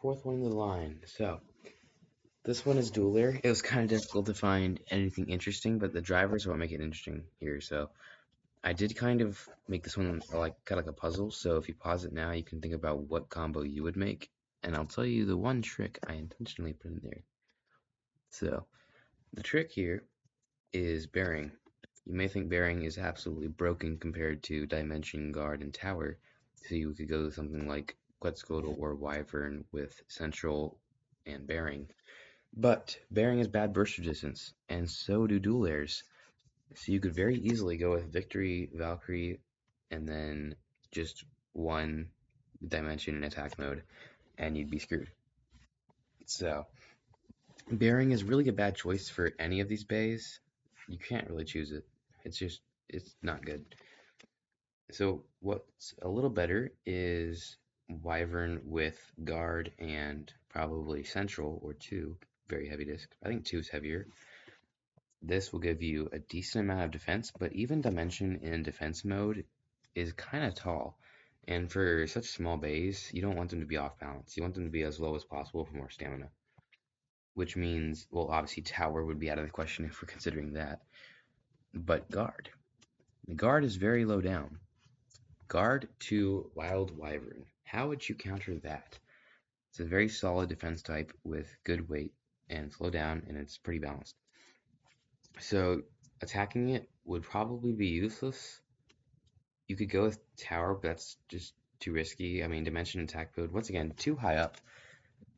fourth one in the line. So this one is Dueler. It was kind of difficult to find anything interesting, but the drivers will make it interesting here. So I did kind of make this one like kind of like a puzzle. So if you pause it now, you can think about what combo you would make, and I'll tell you the one trick I intentionally put in there. So the trick here is Bearing. You may think Bearing is absolutely broken compared to Dimension, Guard, and Tower, so you could go something like Quetzalcoatl or Wyvern with Central and Bearing. But Bearing has bad burst resistance, and so do Dual Airs. So you could very easily go with Victory, Valkyrie, and then just one Dimension in attack mode, and you'd be screwed. So Bearing is really a bad choice for any of these bays. You can't really choose it. It's not good. So what's a little better is Wyvern with Guard and probably Central or 2, very heavy disc. I think 2 is heavier. This will give you a decent amount of defense, but even Dimension in defense mode is kind of tall. And for such small bays, you don't want them to be off balance. You want them to be as low as possible for more stamina. Which means, well, obviously Tower would be out of the question if we're considering that. But Guard. The Guard is very low down. Guard to Wild Wyvern. How would you counter that? It's a very solid defense type with good weight and slow down, and it's pretty balanced. So attacking it would probably be useless. You could go with Tower, but that's just too risky. I mean, Dimension attack mode, once again, too high up.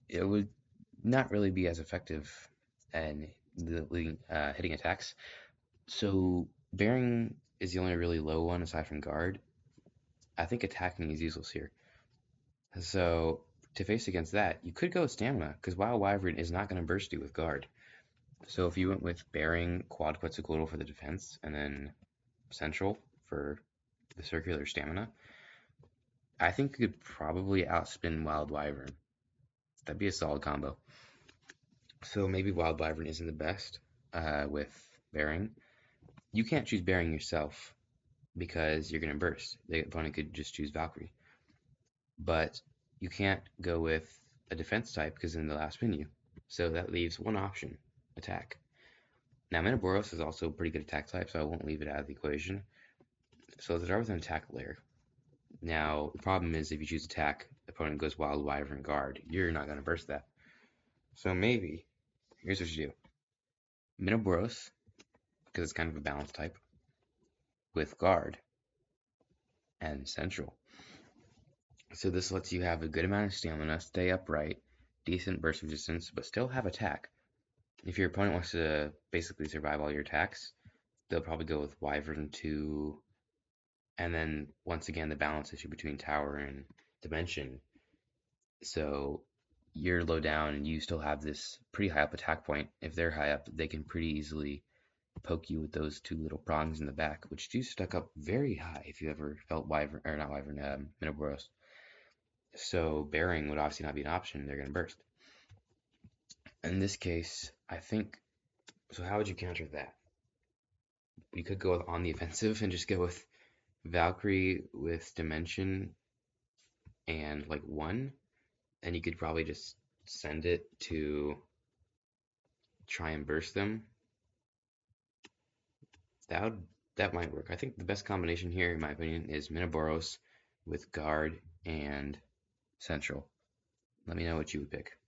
It would not really be as effective in hitting attacks. So Bearing is the only really low one aside from Guard. I think attacking is useless here. So to face against that, you could go with Stamina, because Wild Wyvern is not going to burst you with Guard. So if you went with Bearing, Quad Quetzalcoatl for the defense, and then Central for the circular stamina, I think you could probably outspin Wild Wyvern. That'd be a solid combo. So maybe Wild Wyvern isn't the best with Bearing. You can't choose Bearing yourself because you're going to burst. The opponent could just choose Valkyrie. But you can't go with a defense type because then they'll outspin you. So that leaves one option, attack. Now Minoboros is also a pretty good attack type, so I won't leave it out of the equation. So let's start with an attack layer. Now the problem is if you choose attack, the opponent goes Wild Wyvern Guard. You're not going to burst that. So maybe, here's what you do. Minoboros, because it's kind of a balanced type, with Guard and Central. So this lets you have a good amount of stamina, stay upright, decent burst resistance, but still have attack. If your opponent wants to basically survive all your attacks, they'll probably go with Wyvern 2, and then once again the balance issue between Tower and Dimension. So you're low down and you still have this pretty high up attack point. If they're high up, they can pretty easily poke you with those 2 little prongs in the back, which do stuck up very high if you ever felt Wyvern, or not Wyvern, Minoboros. So Bearing would obviously not be an option, they're going to burst. In this case, I think, so how would you counter that? You could go on the offensive and just go with Valkyrie with Dimension and like 1, and you could probably just send it to try and burst them. That might work. I think the best combination here, in my opinion, is Minoboros with Guard and Central. Let me know what you would pick.